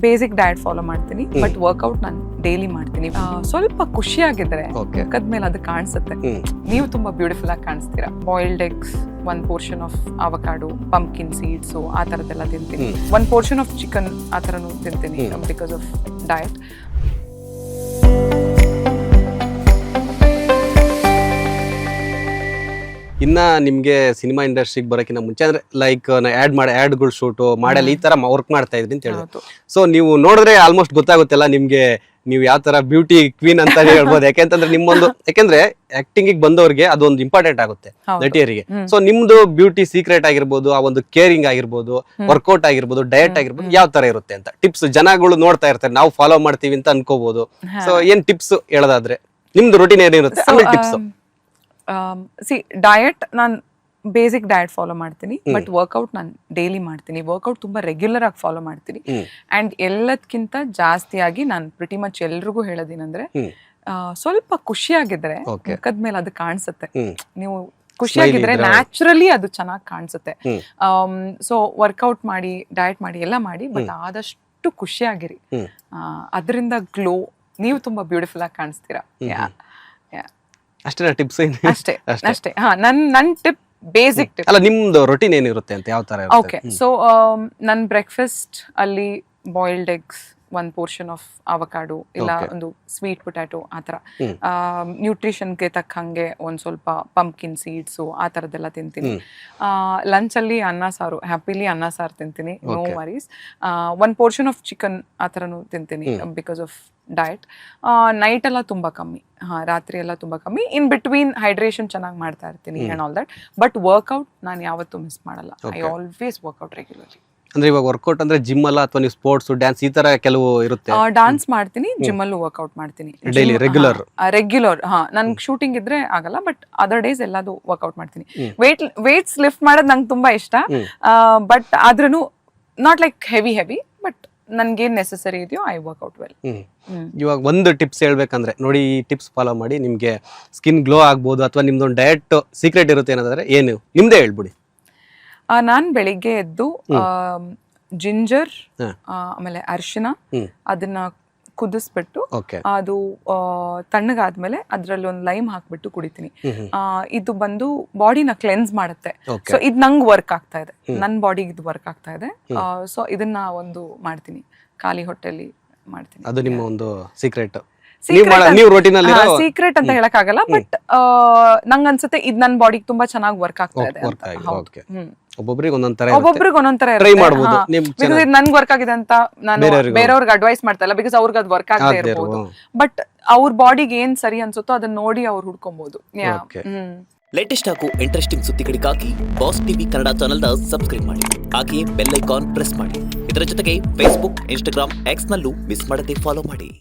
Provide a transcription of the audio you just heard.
Basic diet follow ಮಾಡ್ತೀನಿ, but workout ನಾನು daily ಮಾಡ್ತೀನಿ. ಸ್ವಲ್ಪ ಖುಷಿಯಾಗಿದ್ರೆ ಮುಖದ್ಮೇಲೆ ಅದು ಕಾಣಿಸುತ್ತೆ. ನೀವು ತುಂಬಾ ಬ್ಯೂಟಿಫುಲ್ ಆಗಿ ಕಾಣಿಸ್ತೀರಾ. Boiled eggs, 1 portion of avocado, pumpkin seeds, ಆ ತರದೆಲ್ಲ ತಿಂತೀನಿ. 1 portion ಆಫ್ ಚಿಕನ್ ಆ ತರನು ತಿಂತೀನಿ ಬಿಕಾಸ್ ಆಫ್ ಡಯಟ್. ಇನ್ನ ನಿಮ್ಗೆ ಸಿನಿಮಾ ಇಂಡಸ್ಟ್ರಿಗೆ ಬರೋಕ್ಕಿಂತ ಮುಂಚೆ ಅಂದ್ರೆ ಲೈಕ್ ಆಡ್ಗಳು ಶೂಟ್ ಮಾಡಲ್ಲ ಈ ತರ ವರ್ಕ್ ಮಾಡ್ತಾ ಇದ್ರಿ ಅಂತ ಹೇಳಿದ್ರು. ಸೊ ನೀವು ನೋಡಿದ್ರೆ ಆಲ್ಮೋಸ್ಟ್ ಗೊತ್ತಾಗುತ್ತಲ್ಲ ನಿಮ್ಗೆ ನೀವು ಯಾವ ತರ ಬ್ಯೂಟಿ ಕ್ವೀನ್ ಅಂತ ಹೇಳ್ಬೋದು. ಯಾಕೆಂತಂದ್ರೆ ಯಾಕೆಂದ್ರೆ ಆಕ್ಟಿಂಗ್ ಬಂದವ್ರಿಗೆ ಅದೊಂದು ಇಂಪಾರ್ಟೆಂಟ್ ಆಗುತ್ತೆ ನಟಿಯರಿಗೆ. ಸೊ ನಿಮ್ದು ಬ್ಯೂಟಿ ಸೀಕ್ರೆಟ್ ಆಗಿರ್ಬೋದು, ಆ ಒಂದು ಕೇರಿಂಗ್ ಆಗಿರ್ಬೋದು, ವರ್ಕೌಟ್ ಆಗಿರ್ಬೋದು, ಡಯಟ್ ಆಗಿರ್ಬೋದು, ಯಾವ ತರ ಇರುತ್ತೆ ಅಂತ ಟಿಪ್ಸ್ ಜನಗಳು ನೋಡ್ತಾ ಇರ್ತಾರೆ, ನಾವು ಫಾಲೋ ಮಾಡ್ತೀವಿ ಅಂತ ಅನ್ಕೋಬಹುದು. ಸೊ ಏನ್ ಟಿಪ್ಸ್ ಹೇಳೋದಾದ್ರೆ ನಿಮ್ದು ರೂಟೀನ್ ಏನಿರುತ್ತೆ ಆಮೇಲೆ ಟಿಪ್ಸ್. ಡಯಟ್ ನಾನು ಬೇಸಿಕ್ ಡಯಟ್ ಫಾಲೋ ಮಾಡ್ತೀನಿ, ಬಟ್ ವರ್ಕೌಟ್ ನಾನು ಡೈಲಿ ಮಾಡ್ತೀನಿ. ವರ್ಕೌಟ್ ತುಂಬಾ ರೆಗ್ಯುಲರ್ ಆಗಿ ಫಾಲೋ ಮಾಡ್ತೀನಿ. ಅಂಡ್ ಎಲ್ಲದಕ್ಕಿಂತ ಜಾಸ್ತಿಯಾಗಿ ನಾನು ಪ್ರಿಟಿ ಮಚ್ ಎಲ್ರಿಗೂ ಹೇಳೋದೇನಂದ್ರೆ, ಸ್ವಲ್ಪ ಖುಷಿಯಾಗಿದ್ರೆ ಮುಖದ್ಮೇಲೆ ಅದು ಕಾಣಿಸುತ್ತೆ. ನೀವು ಖುಷಿಯಾಗಿದ್ರೆ ನ್ಯಾಚುರಲಿ ಅದು ಚೆನ್ನಾಗಿ ಕಾಣಿಸುತ್ತೆ. ಸೊ ವರ್ಕೌಟ್ ಮಾಡಿ, ಡಯಟ್ ಮಾಡಿ, ಎಲ್ಲ ಮಾಡಿ, ಬಟ್ ಆದಷ್ಟು ಖುಷಿಯಾಗಿರಿ. ಅದರಿಂದ ಗ್ಲೋ, ನೀವು ತುಂಬಾ ಬ್ಯೂಟಿಫುಲ್ ಆಗಿ ಕಾಣಿಸ್ತೀರಾ. ಅಷ್ಟೇ ಟಿಪ್ಸ್? ಅಷ್ಟೇ. ನನ್ ಟಿಪ್ ಬೇಸಿಕ್ ಟಿಪ್ ಅಲ್ಲ, ನಿಮ್ದು ರೊಟೀನ್ ಏನಿರುತ್ತೆ ಅಂತ ಯಾವ ತರ? ಓಕೆ, ಸೊ ನನ್ ಬ್ರೇಕ್ಫಾಸ್ಟ್ ಅಲ್ಲಿ boiled eggs, 1 portion of avocado, ಇಲ್ಲ ಒಂದು ಸ್ವೀಟ್ ಪೊಟ್ಯಾಟೊ, ಆ ಥರ ನ್ಯೂಟ್ರಿಷನ್ಗೆ ತಕ್ಕಂಗೆ ಒಂದು ಸ್ವಲ್ಪ ಪಂಪ್ಕಿನ್ ಸೀಡ್ಸು, ಆ ಥರದ್ದೆಲ್ಲ ತಿಂತೀನಿ. ಲಂಚಲ್ಲಿ ಅನ್ನ ಸಾರು, ಹ್ಯಾಪಿಲಿ ಅನ್ನ ಸಾರು ತಿಂತೀನಿ, no worries. 1 portion of chicken ಆ ಥರನೂ ತಿಂತೀನಿ ಬಿಕಾಸ್ ಆಫ್ ಡಯಟ್. ನೈಟ್ ಎಲ್ಲ ತುಂಬ ಕಮ್ಮಿ, ರಾತ್ರಿ ಎಲ್ಲ ತುಂಬ ಕಮ್ಮಿ. ಇನ್ ಬಿಟ್ವೀನ್ ಹೈಡ್ರೇಷನ್ ಚೆನ್ನಾಗಿ ಮಾಡ್ತಾ ಇರ್ತೀನಿ and all that. But workout ನಾನು ಯಾವತ್ತೂ ಮಿಸ್ ಮಾಡಲ್ಲ. I always workout regularly. ಅಂದ್ರೆ ಇವಾಗ ವರ್ಕೌಟ್ ಅಂದ್ರೆ ಜಿಮ್ ಅಲ್ಲ ಅಥವಾ ನೀವು ಸ್ಪೋರ್ಟ್ಸ್, ಡ್ಯಾನ್ಸ್ ಈ ತರ ಕೆಲವು ಇರುತ್ತೆ? ಡಾನ್ಸ್ ಮಾಡ್ತೀನಿ, ಜಿಮ್ ಅಲ್ಲೂ ವರ್ಕೌಟ್ ಮಾಡ್ತೀನಿ ಡೈಲಿ ರೆಗ್ಯುಲರ್. ನನ್ಗೆ ಶೂಟಿಂಗ್ ಇದ್ರೆ ಆಗಲ್ಲ, ಬಟ್ ಅದರ್ ಡೇಸ್ ಎಲ್ಲಾದು ವರ್ಕೌಟ್ ಮಾಡ್ತೀನಿ. ವೇಟ್ಸ್ ಲಿಫ್ಟ್ ಮಾಡೋದು ನಂಗೆ ತುಂಬಾ ಇಷ್ಟ, ಬಟ್ ಆದ್ರೂ ನಾಟ್ ಲೈಕ್ ಹೆವಿ, ಬಟ್ ನನ್ಗೇನ್ ನೆಸೆಸರಿ ಇದೆಯೋ ಐ ವರ್ಕೌಟ್ ವೆಲ್. ಇವಾಗ ಒಂದು ಟಿಪ್ಸ್ ಹೇಳ್ಬೇಕಂದ್ರೆ ನೋಡಿ, ಈ ಟಿಪ್ಸ್ ಫಾಲೋ ಮಾಡಿ ನಿಮ್ಗೆ ಸ್ಕಿನ್ ಗ್ಲೋ ಆಗ್ಬೋದು ಅಥವಾ ನಿಮ್ದೊಂದು ಡಯಟ್ ಸೀಕ್ರೆಟ್ ಇರುತ್ತೆ ಏನಾದ್ರೆ ಏನು ನಿಮ್ದೇ ಹೇಳ್ಬಿಡಿ. ನಾನ್ ಬೆಳಿಗ್ಗೆ ಎದ್ದು ಜಿಂಜರ್, ಆಮೇಲೆ ಅರಿಶಿನ, ಅದನ್ನ ಕುದಿಸ್ಬಿಟ್ಟು ಅದು ತಣ್ಣಗಾದ್ಮೇಲೆ ಅದ್ರಲ್ಲಿ ಒಂದು ಲೈಮ್ ಹಾಕ್ಬಿಟ್ಟು ಕುಡಿತೀನಿ. ಇದು ಬಂದು ಬಾಡಿನ ಕ್ಲೆನ್ಸ್ ಮಾಡುತ್ತೆ. ಸೊ ಇದು ನಂಗೆ ವರ್ಕ್ ಆಗ್ತಾ ಇದೆ, ನನ್ನ ಬಾಡಿಗೆ ಇದು ವರ್ಕ್ ಆಗ್ತಾ ಇದೆ. ಸೊ ಇದನ್ನ ಒಂದು ಮಾಡ್ತೀನಿ, ಖಾಲಿ ಹೊಟ್ಟೆಲಿ ಮಾಡ್ತೀನಿ. ಅದು ನಿಮ್ಮ ಒಂದು ಸೀಕ್ರೆಟ್ ಸೀಕ್ರೆಟ್ ಅಂತ ಹೇಳಕ್ ಆಗಲ್ಲ, ಬಟ್ ನಂಗ್ ಅನ್ಸುತ್ತೆ ಇದು ನನ್ನ ಬಾಡಿಗೆ ತುಂಬಾ ಚೆನ್ನಾಗಿ ವರ್ಕ್ ಆಗ್ತಾ ಇದೆ. ಒಬ್ಬೊಬ್ರಿಗೆ ಒಂದೊಂದ್ ತರ ನನ್ಗೆ ವರ್ಕ್ ಆಗಿದೆ ಅಂತ ನಾನು ಬೇರೆಯವ್ರಿಗೆ ಅಡ್ವೈಸ್ ಮಾಡ್ತಾ ಇಲ್ಲ, ಬಿಕಾಸ್ ಅವ್ರಿಗೆ ಅದು ವರ್ಕ್ ಆಗದೆ ಇರಬಹುದು. ಬಟ್ ಅವ್ರ ಬಾಡಿಗೆ ಏನ್ ಸರಿ ಅನ್ಸುತ್ತೋ ಅದನ್ನ ನೋಡಿ ಅವ್ರು ಹುಡ್ಕೊಬಹುದು. ಲೇಟೆಸ್ಟ್ ಹಾಗೂ ಇಂಟ್ರೆಸ್ಟಿಂಗ್ ಸುದ್ದಿಗಳಿಗಾಗಿ ಬಾಸ್ ಟಿವಿ ಕನ್ನಡ ಚಾನೆಲ್ನ ಸಬ್ಸ್ಕ್ರೈಬ್ ಮಾಡಿ, ಹಾಗೆಯೇ ಬೆಲ್ ಐಕಾನ್ ಪ್ರೆಸ್ ಮಾಡಿ. ಇದರ ಜೊತೆಗೆ ಫೇಸ್ಬುಕ್, ಇನ್ಸ್ಟಾಗ್ರಾಮ್, ಎಕ್ಸ್ ನಲ್ಲೂ ಮಿಸ್ ಮಾಡದೆ ಫಾಲೋ ಮಾಡಿ.